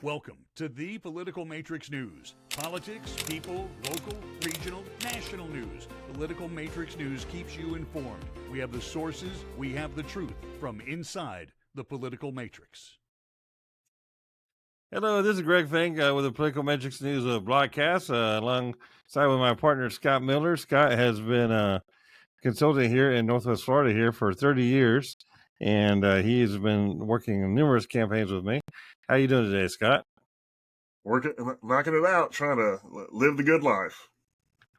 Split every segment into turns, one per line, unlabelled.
Welcome to the Political Matrix News. Politics, people, local, regional, national news. Political Matrix News keeps you informed. We have the sources, we have the truth from inside the Political Matrix.
Hello, this is Greg Fink with the Political Matrix News broadcast alongside with my partner Scott Miller. Scott has been a consultant here in Northwest Florida here for 30 years, and he has been working in numerous campaigns with me. How you doing today, Scott?
Working, knocking it out, trying to live the good life.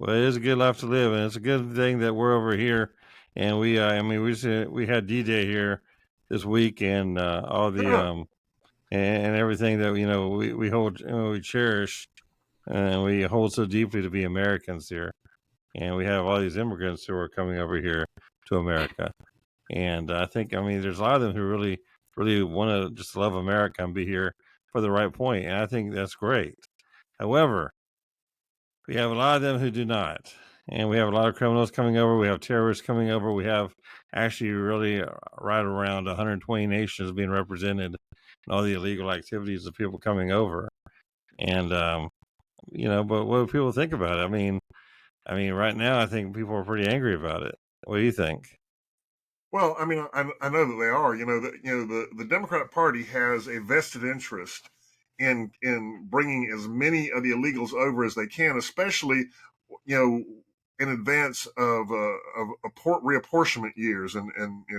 Well, it is a good life to live, and it's a good thing that we're over here. And we had D-Day here this week, and all the and everything that we hold, we cherish, and we hold so deeply to be Americans here. And we have all these immigrants who are coming over here to America, and I think there's a lot of them who really want to just love America and be here for the right point, and I think that's great. However, we have a lot of them who do not, and we have a lot of criminals coming over. We have terrorists coming over. We have actually really right around 120 nations being represented in all the illegal activities of people coming over. And but what do people think about it? I mean, right now I think people are pretty angry about it. What do you think?
Well, I know that they are. The Democratic Party has a vested interest in bringing as many of the illegals over as they can, especially in advance of reapportionment years and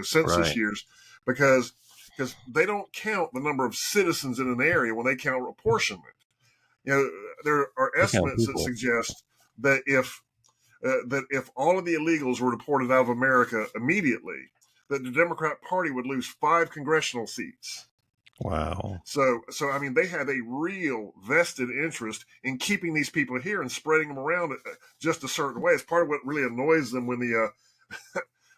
census
Right.
years, because they don't count the number of citizens in an area when they count apportionment. There are estimates that suggest that if all of the illegals were deported out of America immediately, that the Democrat Party would lose 5 congressional seats.
Wow.
So they have a real vested interest in keeping these people here and spreading them around just a certain way. It's part of what really annoys them when the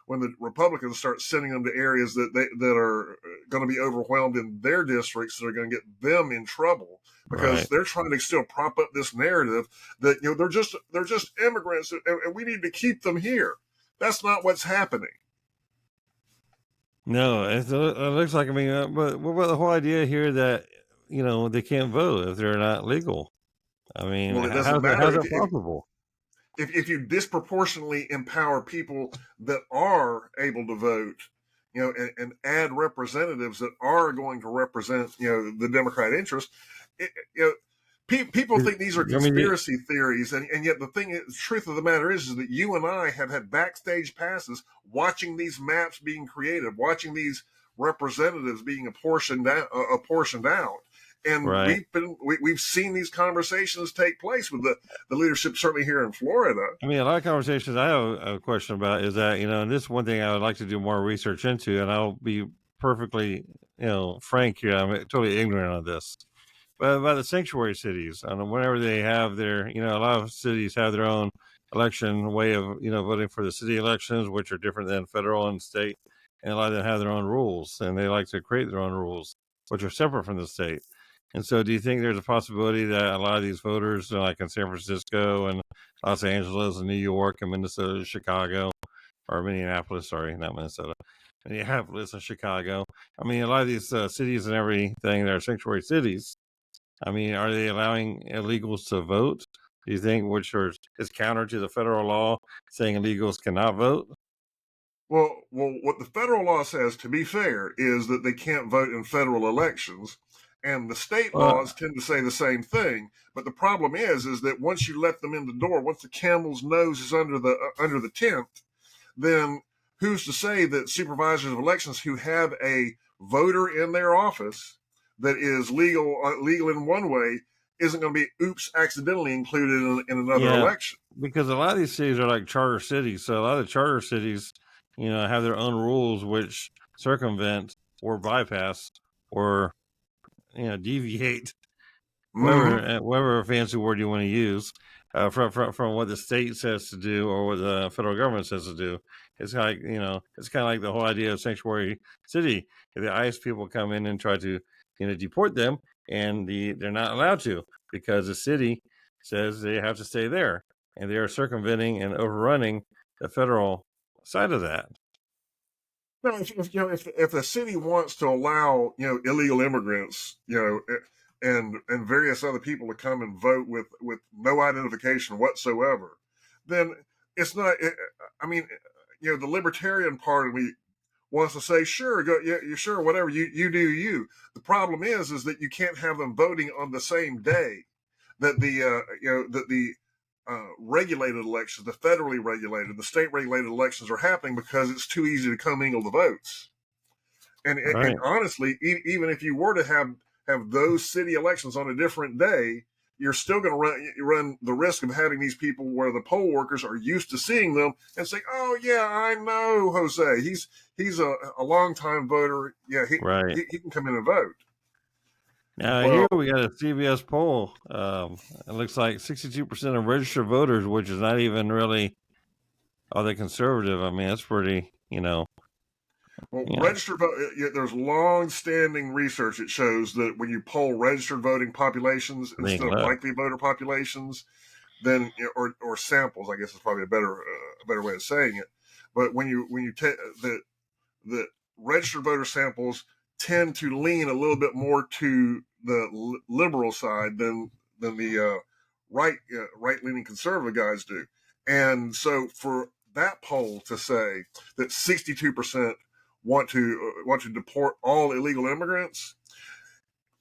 when the Republicans start sending them to areas that are going to be overwhelmed in their districts that are going to get them in trouble, because they're trying to still prop up this narrative that they're just immigrants and we need to keep them here. That's not what's happening.
No, it looks like, but what about the whole idea here that, they can't vote if they're not legal?
Well, it doesn't matter.
How's that possible?
If you disproportionately empower people that are able to vote, and add representatives that are going to represent, the Democrat interest, people think these are conspiracy theories, and yet the truth of the matter is that you and I have had backstage passes watching these maps being created, watching these representatives being apportioned out. And we've seen these conversations take place with the leadership, certainly here in Florida.
A lot of conversations I have a question about is that, and this is one thing I would like to do more research into, and I'll be perfectly, frank here. I'm totally ignorant on this. But about the sanctuary cities, and whenever they have their, a lot of cities have their own election way of, voting for the city elections, which are different than federal and state. And a lot of them have their own rules, and they like to create their own rules, which are separate from the state. And so do you think there's a possibility that a lot of these voters, like in San Francisco and Los Angeles and New York and Minnesota, Chicago, or Minneapolis, sorry, not Minnesota, Minneapolis and Chicago. A lot of these cities and everything that are sanctuary cities, are they allowing illegals to vote? Do you think, which is counter to the federal law saying illegals cannot vote?
Well, what the federal law says, to be fair, is that they can't vote in federal elections. And the state laws tend to say the same thing. But the problem is that once you let them in the door, once the camel's nose is under the tent, then who's to say that supervisors of elections who have a voter in their office that is legal in one way isn't going to be accidentally included in another election?
Because a lot of these cities are like charter cities. So a lot of charter cities, have their own rules which circumvent or bypass or deviate, whatever fancy word you want to use, from what the state says to do or what the federal government says to do. It's like, it's kind of like the whole idea of sanctuary city. If the ICE people come in and try to, deport them, and they're not allowed to because the city says they have to stay there, and they are circumventing and overrunning the federal side of that.
No, if the city wants to allow illegal immigrants and various other people to come and vote with no identification whatsoever, then it's not. I mean, the libertarian part of me wants to say, sure, go, yeah, you sure, whatever, you do you. The problem is that you can't have them voting on the same day that the regulated elections, the federally regulated, the state regulated elections are happening, because it's too easy to commingle the votes. And honestly, even if you were to have those city elections on a different day, you're still going to run the risk of having these people where the poll workers are used to seeing them and say, "Oh yeah, I know Jose. He's a longtime voter. Yeah, he can come in and vote."
Now here we got a CBS poll. It looks like 62% of registered voters, which is not even really all that conservative. I mean, that's pretty,
Well, registered vote. There's long-standing research that shows that when you poll registered voting populations instead of likely voter populations, then or samples, I guess is probably a better way of saying it. But when you take the registered voter samples tend to lean a little bit more to the liberal side than the right-leaning conservative guys do. And so for that poll to say that 62% want to deport all illegal immigrants,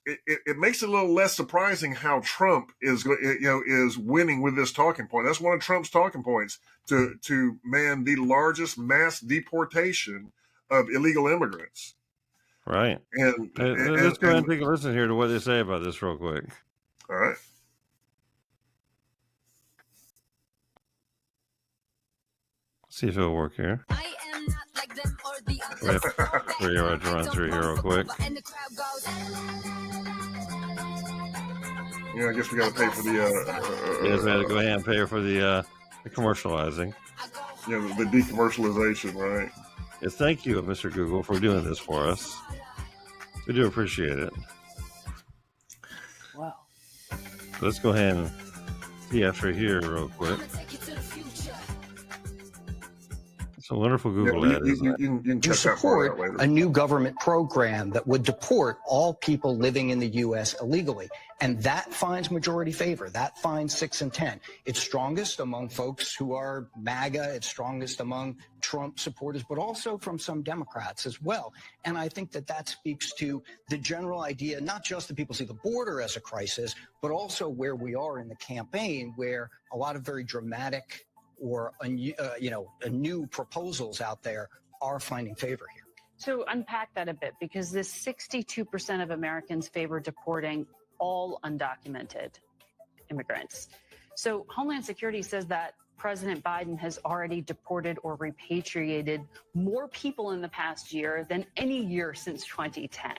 it makes it a little less surprising how Trump is winning with this talking point. That's one of Trump's talking points, to man the largest mass deportation of illegal immigrants.
Right.
And
let's go ahead and take a listen here to what they say about this real quick.
All right.
See if it'll work here.
I am not like them or the
others. To run through here real quick.
I guess we got to pay for the.
Yes, we had to go ahead and pay for the commercializing.
Yeah, the decommercialization, right?
Yes, thank you, Mr. Google, for doing this for us. We do appreciate it.
Wow.
Let's go ahead and see after here real quick. It's a wonderful Google ad, isn't it?
You support a new government program that would deport all people living in the U.S. illegally. And that finds majority favor. That finds 6 in 10. It's strongest among folks who are MAGA. It's strongest among Trump supporters, but also from some Democrats as well. And I think that speaks to the general idea, not just that people see the border as a crisis, but also where we are in the campaign, where a lot of very dramatic or new proposals out there are finding favor here.
So unpack that a bit, because this 62% of Americans favor deporting all undocumented immigrants. So Homeland Security says that President Biden has already deported or repatriated more people in the past year than any year since 2010.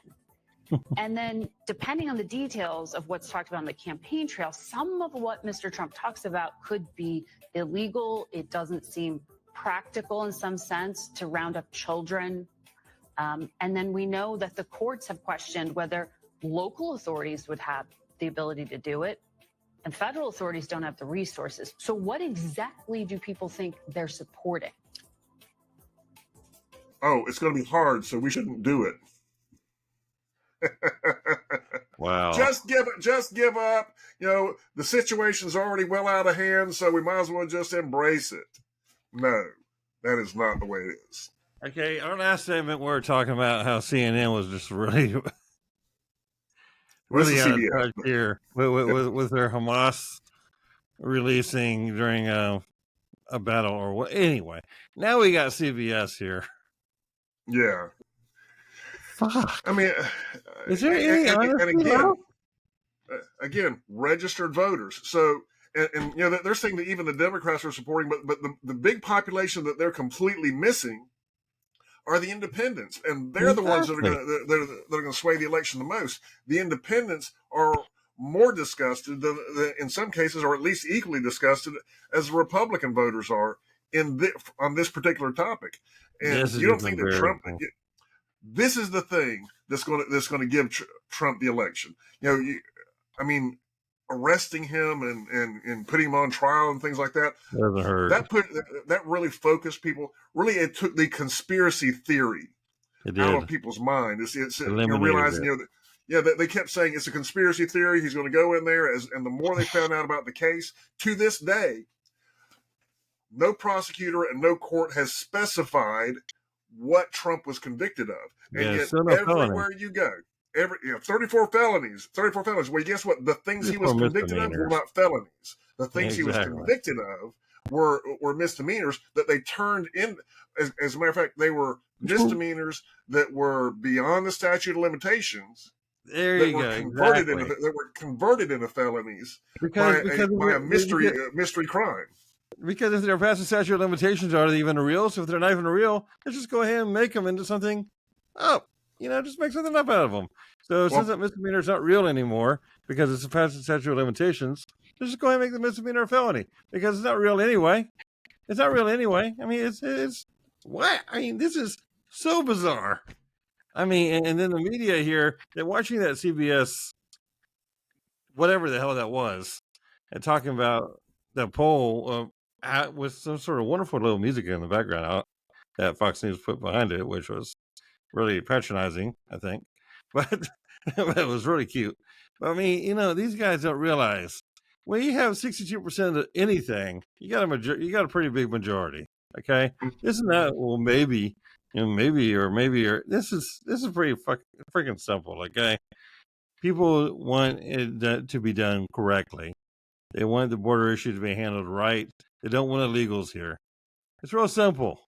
And then, depending on the details of what's talked about on the campaign trail, some of what Mr. Trump talks about could be illegal. It doesn't seem practical in some sense to round up children. And then we know that the courts have questioned whether local authorities would have the ability to do it, and federal authorities don't have the resources. So what exactly do people think they're supporting?
Oh, it's going to be hard, so we shouldn't do it.
Wow.
Just give up. The situation's already well out of hand, so we might as well just embrace it. No, that is not the way it is.
Okay, our last segment, we were talking about how CNN was just really out of touch here with their Hamas releasing during a battle or what. Anyway, now we got CBS here.
Yeah.
Fuck.
I mean,
is there any
again, registered voters. So, and they're saying that even the Democrats are supporting, but the big population that they're completely missing are the independents, and they're the ones that are going to sway the election the most. The independents are more disgusted than, in some cases, or at least equally disgusted as the Republican voters are on this particular topic. And you don't think that Trump? This is the thing that's going to give Trump the election. Arresting him and putting him on trial and things like that.
Doesn't hurt.
That really focused people. Really, it took the conspiracy theory out of people's mind. It's realizing Yeah, they kept saying it's a conspiracy theory. He's going to go in there, and the more they found out about the case, to this day, no prosecutor and no court has specified what Trump was convicted of. And
Yeah,
yet,
still no felony.
everywhere you go, 34 felonies. Well, guess what? The things he was
34
convicted of were
misdemeanors.
not felonies. The things he was
Exactly.
convicted of were misdemeanors that they turned in. As a matter of fact, they were misdemeanors that were beyond the statute of limitations.
There
That
you
were
go.
converted
Exactly.
that were converted into felonies
Because
by a mystery crime.
Because if they're past the statute of limitations, are they even real? So if they're not even real, let's just go ahead and make them into something up. Just make something up out of them. So since that misdemeanor is not real anymore because it's past the statute of limitations, let's just go ahead and make the misdemeanor a felony because it's not real anyway. It's not real anyway. I mean, it's what? I mean, this is so bizarre. I mean, and then the media here, they're watching that CBS, whatever the hell that was, and talking about the poll with some sort of wonderful little music in the background that Fox News put behind it, which was really patronizing, I think, but it was really cute. But I mean, these guys don't realize when you have 62% of anything, you got a pretty big majority. Okay, isn't that maybe, or this is pretty freaking simple. Okay, people want it to be done correctly. They want the border issue to be handled right. They don't want illegals here. It's real simple.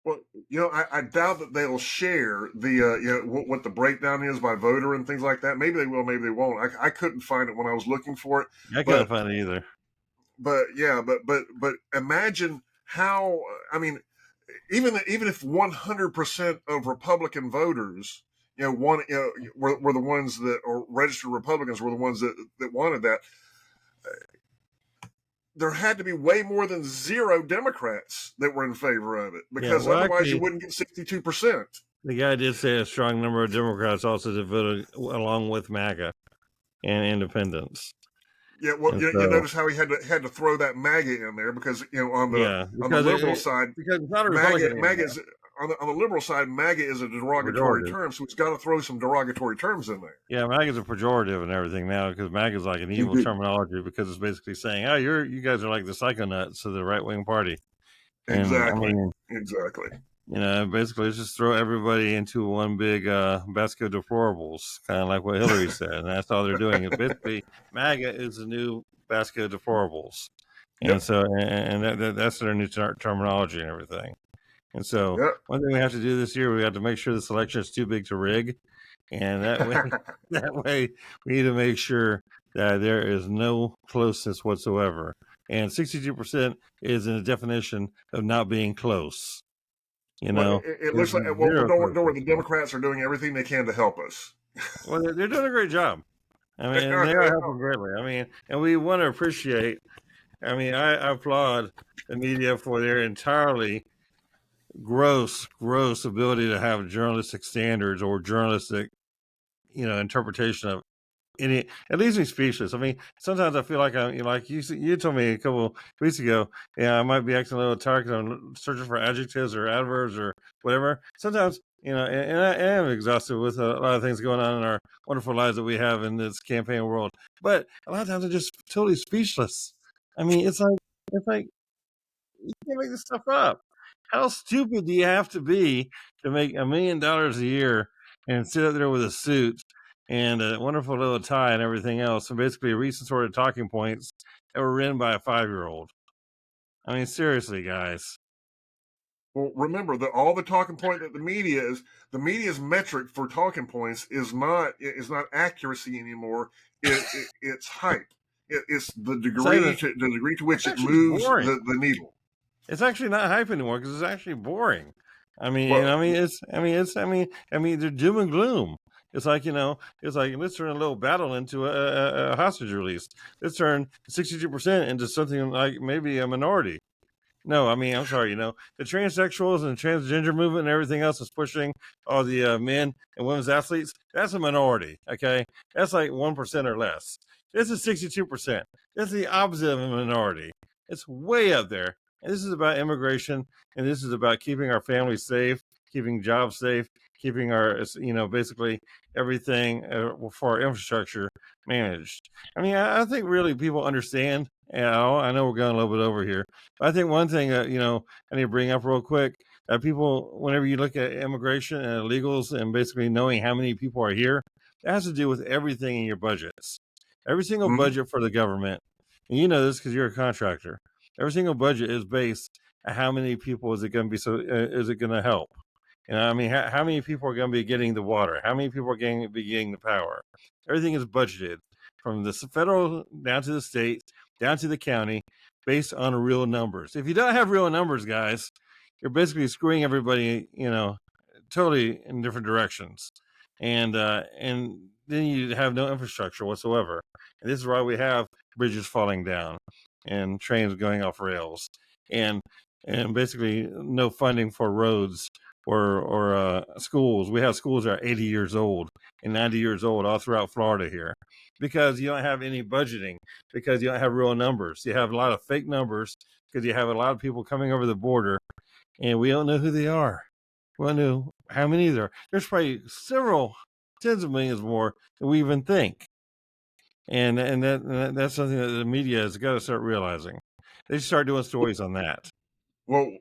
Well, I doubt that they'll share the what the breakdown is by voter and things like that. Maybe they will, maybe they won't. I couldn't find it when I was looking for it.
I couldn't find it either.
But yeah, but imagine how. I mean, even if 100% of Republican voters, were the ones that, or registered Republicans were the ones that wanted that. There had to be way more than 0 Democrats that were in favor of it, because otherwise you wouldn't get 62%.
The guy did say a strong number of Democrats also voted along with MAGA and independents.
Yeah, well, you notice how he had to throw that MAGA in there because on the liberal side,
because it's not a Republican
MAGA is on the liberal side, MAGA is a derogatory term, so it's got to throw some derogatory terms in there.
Yeah, MAGA is a pejorative and everything now because MAGA is like an evil terminology because it's basically saying, "Oh, you guys are like the psychonauts of the right wing party."
Exactly.
Basically, it's just throw everybody into one big basket of deplorables, kind of like what Hillary said, and that's all they're doing. Is basically MAGA is the new basket of deplorables, and so that's their new terminology and everything. And so one thing we have to do this year, we have to make sure this election is too big to rig. And that way we need to make sure that there is no closeness whatsoever. And 62% is in the definition of not being close. It
looks like don't worry, the Democrats are doing everything they can to help us.
Well, they're doing a great job. I mean, they are helping greatly. I mean, and we want to appreciate. I mean, I applaud the media for their entirely gross ability to have journalistic standards or journalistic, interpretation of any. It leaves me speechless. I mean, sometimes I feel like you told me a couple weeks ago, I might be acting a little tired because I'm searching for adjectives or adverbs or whatever. Sometimes, and I am exhausted with a lot of things going on in our wonderful lives that we have in this campaign world. But a lot of times I'm just totally speechless. I mean, it's like you can't make this stuff up. How stupid do you have to be to make $1 million a year and sit up there with a suit and a wonderful little tie and everything else, and basically read some sort of talking points that were written by a 5-year-old? I mean, seriously, guys.
Well, remember that all the talking point that the media's metric for talking points is not accuracy anymore. It's hype. It's the degree to which it moves the needle.
It's actually not hype anymore because it's actually boring. I mean, they're doom and gloom. It's like, let's turn a little battle into a hostage release. Let's turn 62% into something like maybe a minority. No, I mean, I'm sorry, the transsexuals and transgender movement and everything else is pushing all the men and women's athletes. That's a minority, okay? That's like 1% or less. This is 62%. That's the opposite of a minority. It's way up there. And this is about immigration, and this is about keeping our families safe keeping jobs safe, keeping our, basically everything for our infrastructure managed. I mean, I think really people understand. And I know we're going a little bit over here, but I think one thing that, I need to bring up real quick, that people, whenever you look at immigration and illegals and basically knowing how many people are here, it has to do with everything in your budgets. Every single
Mhm.
budget for the government, and you know this because you're a contractor, every single budget is based on how many people is it going to be, is it going to help? I mean, how many people are going to be getting the water? How many people are going to be getting the power? Everything is budgeted from the federal down to the state, down to the county, based on real numbers. If you don't have real numbers, guys, you're basically screwing everybody, totally in different directions. And then you have no infrastructure whatsoever. And this is why we have bridges falling down and trains going off rails and basically no funding for roads or schools. We have schools that are 80 years old and 90 years old all throughout Florida here because you don't have any budgeting, because you don't have real numbers. You have a lot of fake numbers because you have a lot of people coming over the border and we don't know who they are. We don't know how many there are. There's probably several tens of millions more than we even think. And that's something that the media has got to start realizing. They should start doing stories on that.
Well,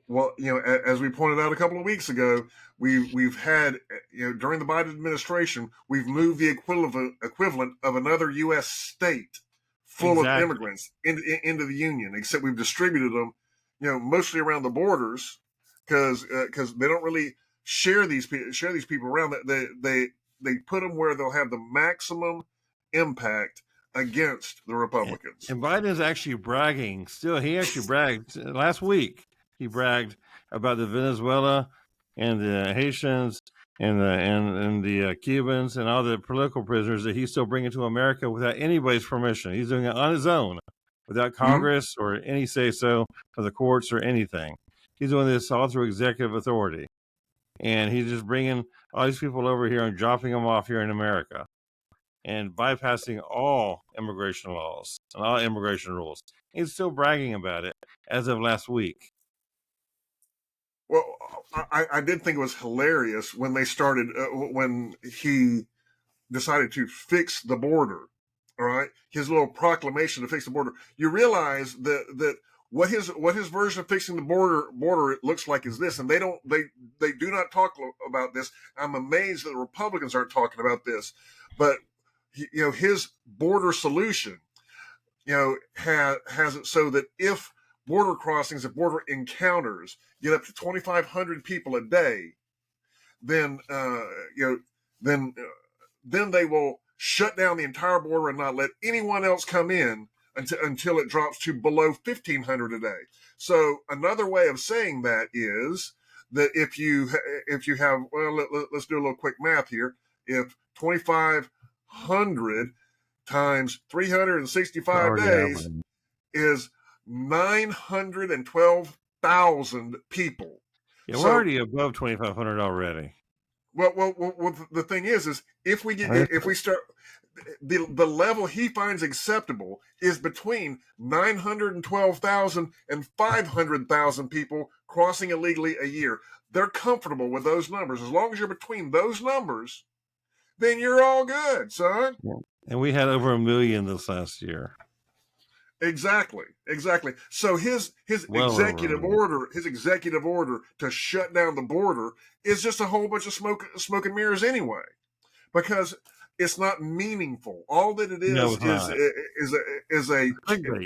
as we pointed out a couple of weeks ago, we've had, during the Biden administration, we've moved the equivalent of another U.S. state full of immigrants into the union. Except we've distributed them, mostly around the borders, because they don't really share these people around. They put them where they'll have the maximum impact against the Republicans.
And Biden's actually bragging. He actually bragged last week. He bragged about the Venezuela and the Haitians and the Cubans and all the political prisoners that he's still bringing to America without anybody's permission. He's doing it on his own, without Congress or any say-so of the courts or anything. He's doing this all through executive authority. And he's just bringing all these people over here and dropping them off here in America and bypassing all immigration laws and all immigration rules. He's still bragging about it as of last week.
Well, I did think it was hilarious when they started, when he decided to fix the border, all right? His little proclamation to fix the border. You realize that what his version of fixing the border looks like is this, and they do not talk about this. I'm amazed that the Republicans aren't talking about this, but his border solution, has it so that if border crossings, if border encounters get up to 2,500 people a day, then they will shut down the entire border and not let anyone else come in until it drops to below 1,500 a day. So another way of saying that is that if you have, let's do a little quick math here. If 2,500 times 365 days is 912,000 people.
Yeah, we're already above 2,500 already.
Well, the thing is if we start, the level he finds acceptable is between 912,000 and 500,000 people crossing illegally a year. They're comfortable with those numbers. As long as you're between those numbers, then you're all good, son.
Yeah. And we had over 1 million this last year.
Exactly. So his executive order to shut down the border is just a whole bunch of smoke and mirrors anyway, because it's not meaningful. All that it is a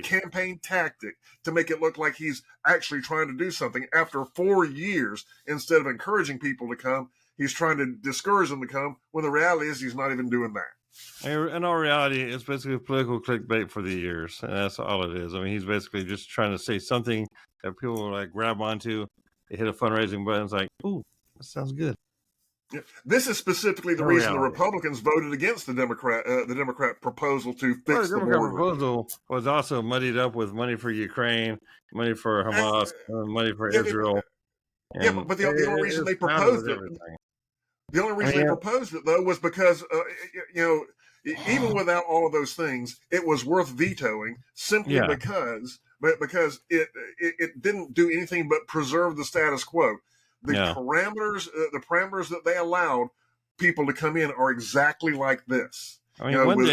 campaign tactic to make it look like he's actually trying to do something. After 4 years, instead of encouraging people to come, he's trying to discourage them to come, when the reality is he's not even doing that.
In all reality, it's basically political clickbait for the years, and that's all it is. I mean, he's basically just trying to say something that people will like grab onto. They hit a fundraising button. It's like, ooh, that sounds good.
Yeah. This is specifically the reason the Republicans voted against the Democrat proposal to fix the border.
The proposal was also muddied up with money for Ukraine, money for Hamas, money for Israel.
But the only reason they proposed it. The only reason they proposed it, though, was because, even without all of those things, it was worth vetoing simply because it didn't do anything but preserve the status quo.
Yeah.
the parameters that they allowed people to come in are exactly like this.
I mean,
You know,
one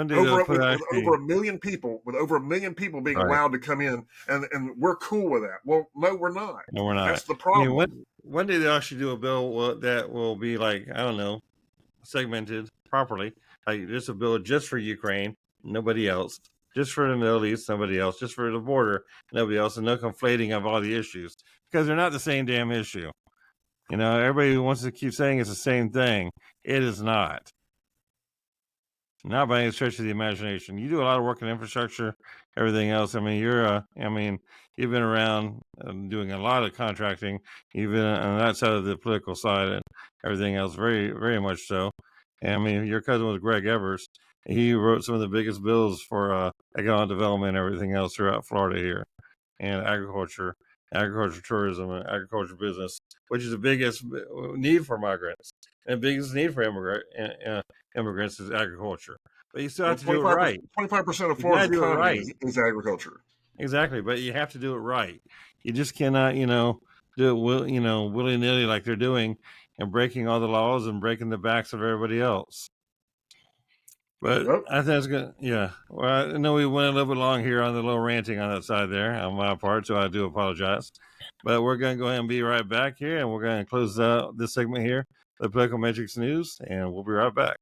day they'll
with
put
over
actually.
a million people, being
Right.
allowed to come in, and we're cool with that. Well, no, we're not.
No, we're not.
That's the
I mean,
problem.
one day they'll actually do a bill that will be like, I don't know, segmented properly. Like this a bill just for Ukraine, nobody else. Just for the Middle East, nobody else. Just for the border, nobody else. And no conflating of all the issues because they're not the same damn issue. You know, everybody wants to keep saying it's the same thing. It is not. Not by any stretch of the imagination. You do a lot of work in infrastructure, everything else. I mean, you've been around doing a lot of contracting, even on that side of the political side and everything else, very, very much so. And I mean, your cousin was Greg Evers. He wrote some of the biggest bills for economic development and everything else throughout Florida here, and agriculture, tourism, and agriculture business, which is the biggest need for migrants and biggest need for immigrants is agriculture. But you still have to do it right.
25% of
You
Florida's
gotta do it
economy
right.
is agriculture.
Exactly, but you have to do it right. You just cannot, do it, willy nilly like they're doing and breaking all the laws and breaking the backs of everybody else. But
Yep.
I think it's good. Yeah. Well, I know we went a little bit long here on the little ranting on that side there on my part, so I do apologize. But we're going to go ahead and be right back here, and we're going to close this segment here, the Political Matrix News, and we'll be right back.